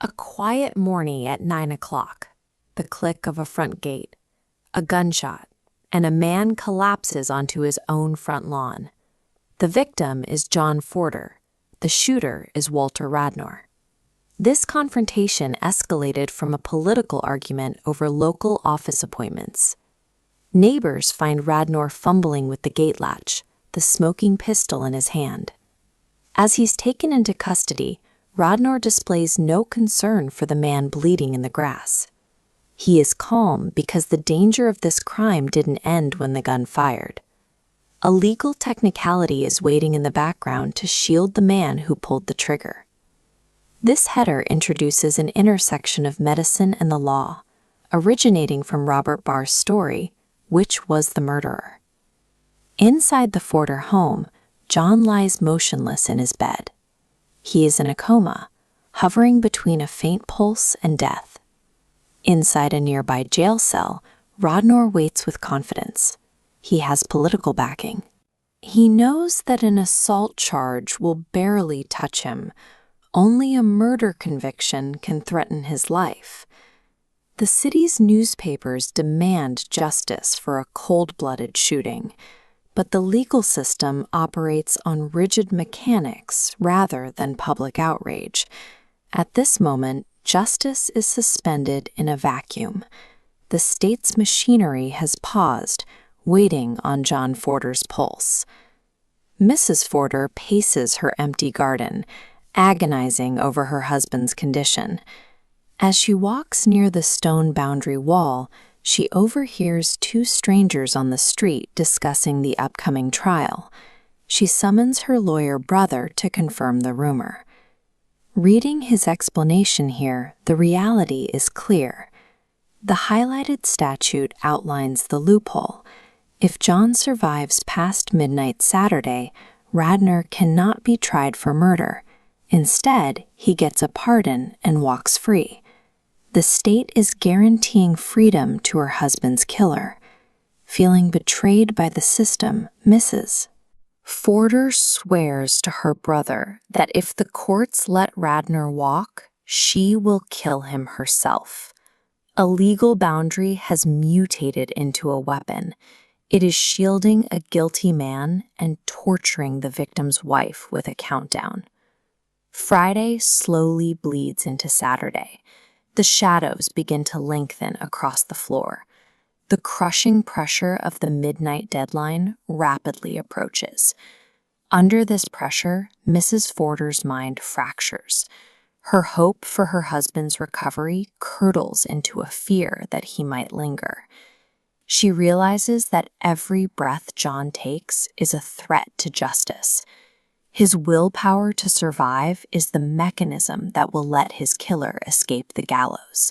A quiet morning at 9 o'clock, the click of a front gate, a gunshot, and a man collapses onto his own front lawn. The victim is John Forder. The shooter is Walter Radnor. This confrontation escalated from a political argument over local office appointments. Neighbors find Radnor fumbling with the gate latch, the smoking pistol in his hand. As he's taken into custody, Radnor displays no concern for the man bleeding in the grass. He is calm because the danger of this crime didn't end when the gun fired. A legal technicality is waiting in the background to shield the man who pulled the trigger. This header introduces an intersection of medicine and the law, originating from Robert Barr's story, Which Was the Murderer? Inside the Forder home, John lies motionless in his bed. He is in a coma, hovering between a faint pulse and death. Inside a nearby jail cell, Radnor waits with confidence. He has political backing. He knows that an assault charge will barely touch him. Only a murder conviction can threaten his life. The city's newspapers demand justice for a cold-blooded shooting, but the legal system operates on rigid mechanics rather than public outrage. At this moment, justice is suspended in a vacuum. The state's machinery has paused, waiting on John Forder's pulse. Mrs. Forder paces her empty garden, agonizing over her husband's condition. As she walks near the stone boundary wall, she overhears two strangers on the street discussing the upcoming trial. She summons her lawyer brother to confirm the rumor. Reading his explanation here, the reality is clear. The highlighted statute outlines the loophole. If John survives past midnight Saturday, Radnor cannot be tried for murder. Instead, he gets a pardon and walks free. The state is guaranteeing freedom to her husband's killer. Feeling betrayed by the system, Mrs. Forder swears to her brother that if the courts let Radnor walk, she will kill him herself. A legal boundary has mutated into a weapon. It is shielding a guilty man and torturing the victim's wife with a countdown. Friday slowly bleeds into Saturday. The shadows begin to lengthen across the floor. The crushing pressure of the midnight deadline rapidly approaches. Under this pressure, Mrs. Forder's mind fractures. Her hope for her husband's recovery curdles into a fear that he might linger. She realizes that every breath John takes is a threat to justice. His willpower to survive is the mechanism that will let his killer escape the gallows.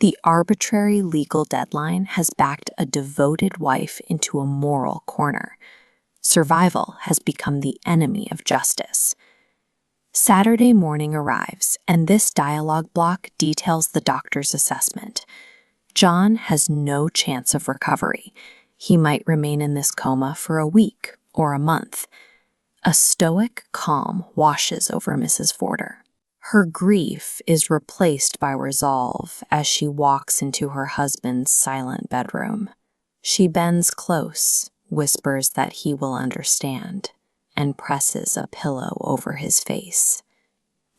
The arbitrary legal deadline has backed a devoted wife into a moral corner. Survival has become the enemy of justice. Saturday morning arrives, and this dialogue block details the doctor's assessment. John has no chance of recovery. He might remain in this coma for a week or a month. A stoic calm washes over Mrs. Forder. Her grief is replaced by resolve as she walks into her husband's silent bedroom. She bends close, whispers that he will understand, and presses a pillow over his face.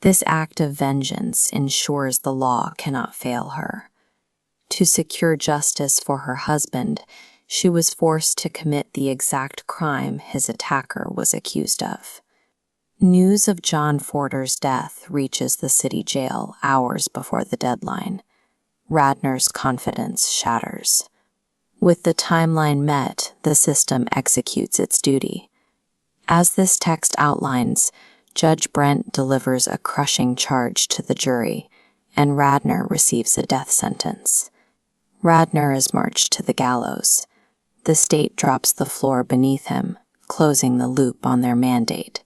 This act of vengeance ensures the law cannot fail her. To secure justice for her husband, she was forced to commit the exact crime his attacker was accused of. News of John Forder's death reaches the city jail hours before the deadline. Radnor's confidence shatters. With the timeline met, the system executes its duty. As this text outlines, Judge Brent delivers a crushing charge to the jury, and Radnor receives a death sentence. Radnor is marched to the gallows. The state drops the floor beneath him, closing the loop on their mandate.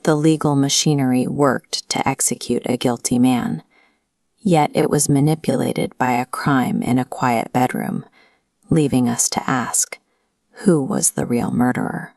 The legal machinery worked to execute a guilty man, yet it was manipulated by a crime in a quiet bedroom, leaving us to ask, who was the real murderer?